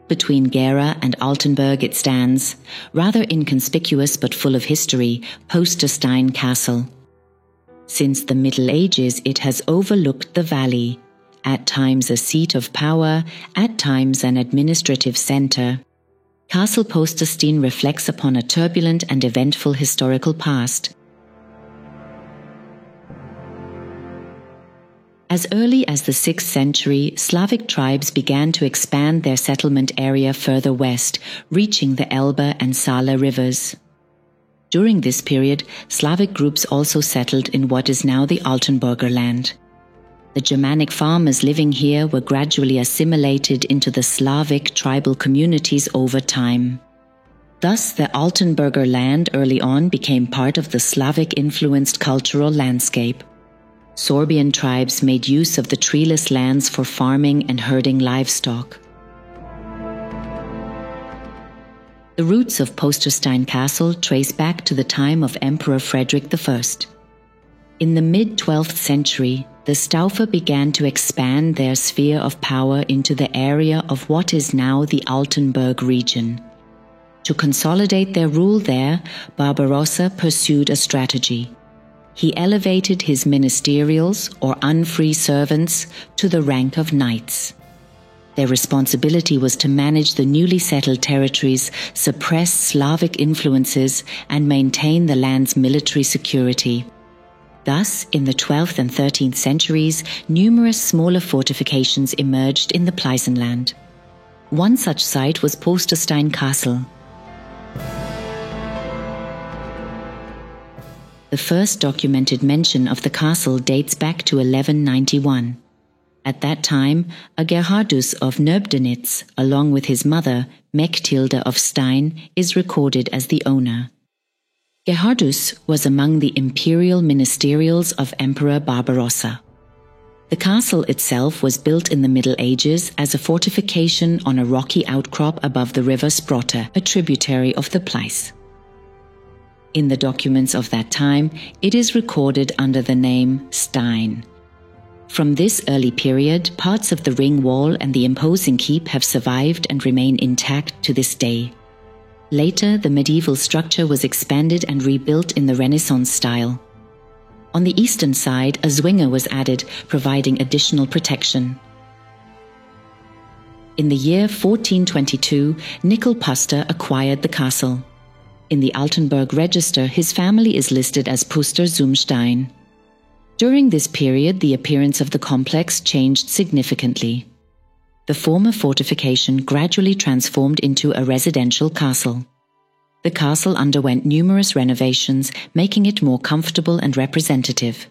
Between Gera and Altenburg it stands, rather inconspicuous but full of history, Posterstein Castle. Since the Middle Ages it has overlooked the valley, at times a seat of power, at times an administrative centre. Castle Posterstein reflects upon a turbulent and eventful historical past. As early as the 6th century, Slavic tribes began to expand their settlement area further west, reaching the Elbe and Saale rivers. During this period, Slavic groups also settled in what is now the Altenburger land. The Germanic farmers living here were gradually assimilated into the Slavic tribal communities over time. Thus, the Altenburger land early on became part of the Slavic-influenced cultural landscape. Sorbian tribes made use of the treeless lands for farming and herding livestock. The roots of Posterstein Castle trace back to the time of Emperor Frederick I. In the mid-12th century, the Staufer began to expand their sphere of power into the area of what is now the Altenburg region. To consolidate their rule there, Barbarossa pursued a strategy. He elevated his ministerials, or unfree servants, to the rank of knights. Their responsibility was to manage the newly settled territories, suppress Slavic influences, and maintain the land's military security. Thus, in the 12th and 13th centuries, numerous smaller fortifications emerged in the Pleißenland. One such site was Posterstein Castle. The first documented mention of the castle dates back to 1191. At that time, a Gerhardus of Nöbdenitz, along with his mother, Mechtilde of Stein, is recorded as the owner. Gerhardus was among the imperial ministerials of Emperor Barbarossa. The castle itself was built in the Middle Ages as a fortification on a rocky outcrop above the river Sprotte, a tributary of the Pleiss. In the documents of that time, it is recorded under the name Stein. From this early period, parts of the ring wall and the imposing keep have survived and remain intact to this day. Later, the medieval structure was expanded and rebuilt in the Renaissance style. On the eastern side, a zwinger was added, providing additional protection. In the year 1422, Nickel Puster acquired the castle. In the Altenburg register, his family is listed as Puster zum Stein. During this period, the appearance of the complex changed significantly. The former fortification gradually transformed into a residential castle. The castle underwent numerous renovations, making it more comfortable and representative.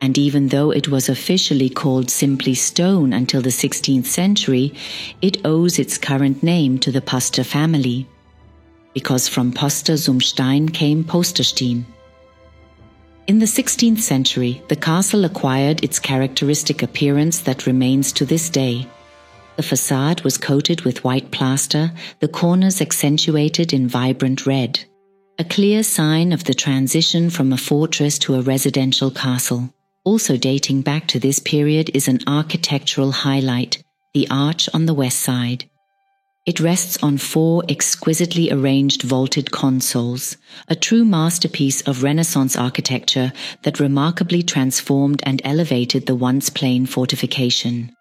And even though it was officially called simply Stone until the 16th century, it owes its current name to the Puster family, because from Poster zum Stein came Posterstein. In the 16th century, the castle acquired its characteristic appearance that remains to this day. The facade was coated with white plaster, the corners accentuated in vibrant red, a clear sign of the transition from a fortress to a residential castle. Also dating back to this period is an architectural highlight, the arch on the west side. It rests on 4 exquisitely arranged vaulted consoles, a true masterpiece of Renaissance architecture that remarkably transformed and elevated the once plain fortification.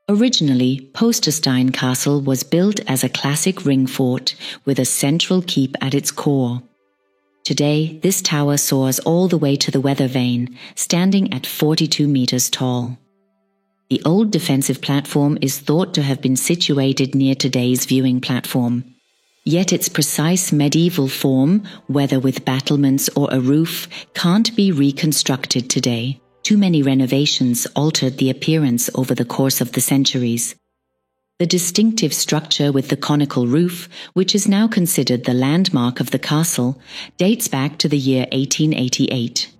Originally, Posterstein Castle was built as a classic ring fort with a central keep at its core. Today, this tower soars all the way to the weather vane, standing at 42 meters tall. The old defensive platform is thought to have been situated near today's viewing platform. Yet its precise medieval form, whether with battlements or a roof, can't be reconstructed today. Too many renovations altered the appearance over the course of the centuries. The distinctive structure with the conical roof, which is now considered the landmark of the castle, dates back to the year 1888.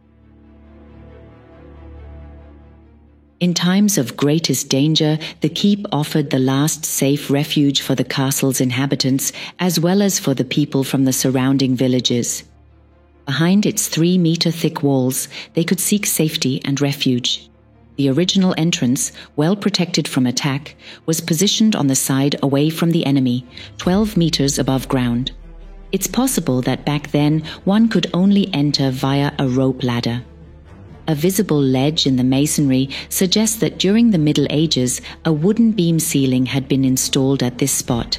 In times of greatest danger, the keep offered the last safe refuge for the castle's inhabitants, as well as for the people from the surrounding villages. Behind its 3-meter thick walls, they could seek safety and refuge. The original entrance, well protected from attack, was positioned on the side away from the enemy, 12 meters above ground. It's possible that back then one could only enter via a rope ladder. A visible ledge in the masonry suggests that during the Middle Ages, a wooden beam ceiling had been installed at this spot,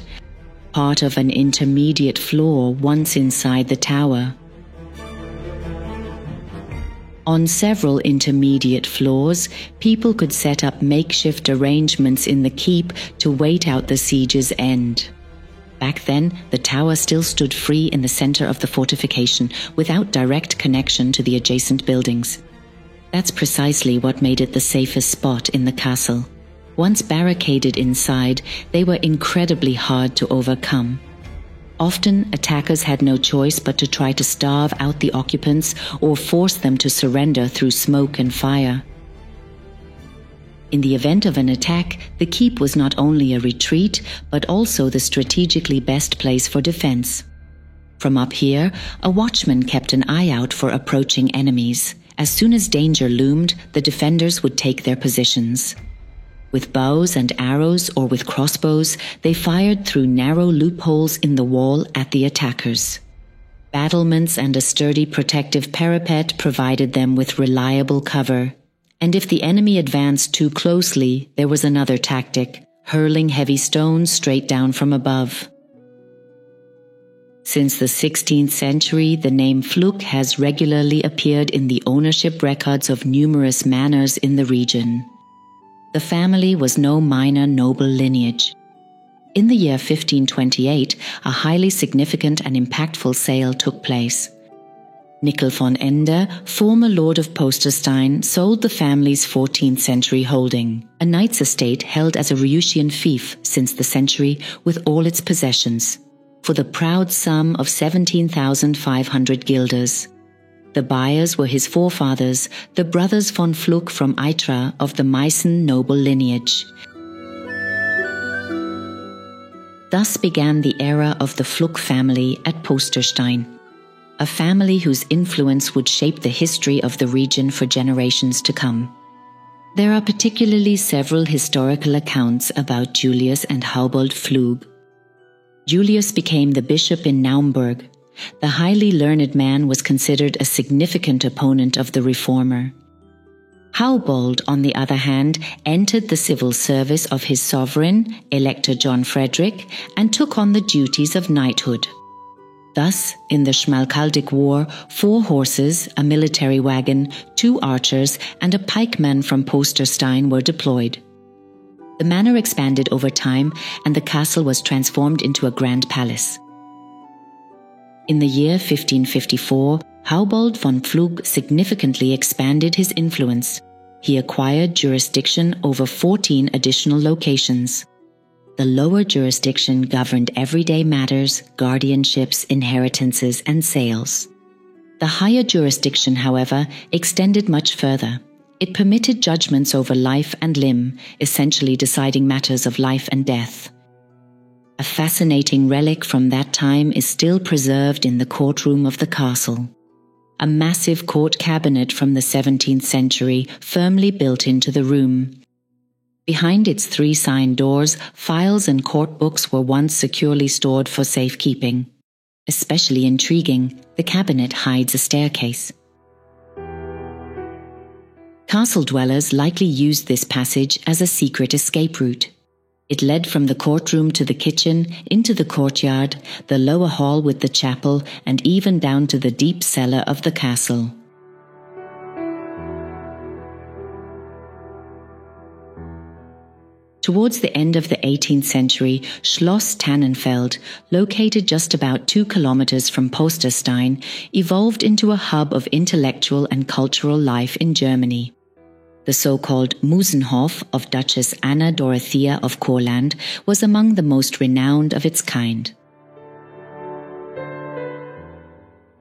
part of an intermediate floor once inside the tower. On several intermediate floors, people could set up makeshift arrangements in the keep to wait out the siege's end. Back then, the tower still stood free in the center of the fortification, without direct connection to the adjacent buildings. That's precisely what made it the safest spot in the castle. Once barricaded inside, they were incredibly hard to overcome. Often, attackers had no choice but to try to starve out the occupants or force them to surrender through smoke and fire. In the event of an attack, the keep was not only a retreat, but also the strategically best place for defense. From up here, a watchman kept an eye out for approaching enemies. As soon as danger loomed, the defenders would take their positions. With bows and arrows or with crossbows, they fired through narrow loopholes in the wall at the attackers. Battlements and a sturdy protective parapet provided them with reliable cover. And if the enemy advanced too closely, there was another tactic, hurling heavy stones straight down from above. Since the 16th century, the name Flug has regularly appeared in the ownership records of numerous manors in the region. The family was no minor noble lineage. In the year 1528, a highly significant and impactful sale took place. Nickel von Ende, former Lord of Posterstein, sold the family's 14th century holding, a knight's estate held as a Reussian fief since the century with all its possessions, for the proud sum of 17,500 guilders. The buyers were his forefathers, the brothers von Flug from Eitra of the Meissen noble lineage. Thus began the era of the Flug family at Posterstein, a family whose influence would shape the history of the region for generations to come. There are particularly several historical accounts about Julius and Haubold Flug. Julius became the bishop in Naumburg. The highly learned man was considered a significant opponent of the reformer. Haubold, on the other hand, entered the civil service of his sovereign, Elector John Frederick, and took on the duties of knighthood. Thus, in the Schmalkaldic War, 4 horses, a military wagon, 2 archers, and a pikeman from Posterstein were deployed. The manor expanded over time, and the castle was transformed into a grand palace. In the year 1554, Haubold von Flug significantly expanded his influence. He acquired jurisdiction over 14 additional locations. The lower jurisdiction governed everyday matters, guardianships, inheritances, and sales. The higher jurisdiction, however, extended much further. It permitted judgments over life and limb, essentially deciding matters of life and death. A fascinating relic from that time is still preserved in the courtroom of the castle. A massive court cabinet from the 17th century firmly built into the room. Behind its 3 sign doors, files and court books were once securely stored for safekeeping. Especially intriguing, the cabinet hides a staircase. Castle dwellers likely used this passage as a secret escape route. It led from the courtroom to the kitchen, into the courtyard, the lower hall with the chapel, and even down to the deep cellar of the castle. Towards the end of the 18th century, Schloss Tannenfeld, located just about 2 kilometers from Posterstein, evolved into a hub of intellectual and cultural life in Germany. The so-called Musenhof of Duchess Anna Dorothea of Courland was among the most renowned of its kind.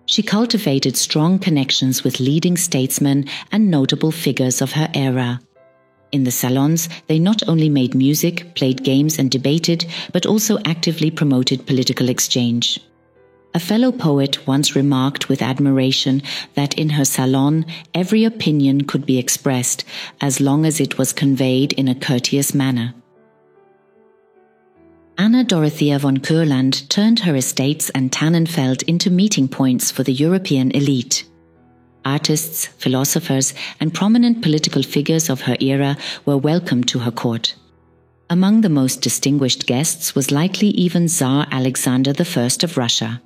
She cultivated strong connections with leading statesmen and notable figures of her era. In the salons, they not only made music, played games and debated, but also actively promoted political exchange. A fellow poet once remarked with admiration that in her salon every opinion could be expressed as long as it was conveyed in a courteous manner. Anna Dorothea von Kurland turned her estates and Tannenfeld into meeting points for the European elite. Artists, philosophers, and prominent political figures of her era were welcomed to her court. Among the most distinguished guests was likely even Tsar Alexander I of Russia.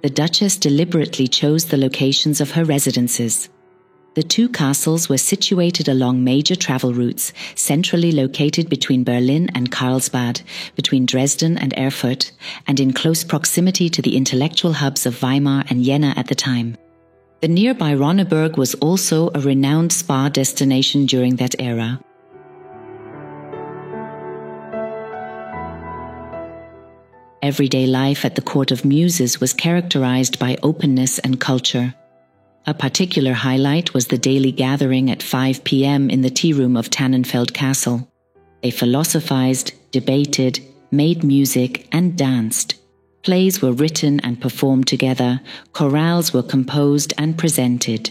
The Duchess deliberately chose the locations of her residences. The two castles were situated along major travel routes, centrally located between Berlin and Karlsbad, between Dresden and Erfurt, and in close proximity to the intellectual hubs of Weimar and Jena at the time. The nearby Ronneburg was also a renowned spa destination during that era. Everyday life at the Court of Muses was characterized by openness and culture. A particular highlight was the daily gathering at 5 p.m. in the tea room of Tannenfeld Castle. They philosophized, debated, made music, and danced. Plays were written and performed together, chorales were composed and presented.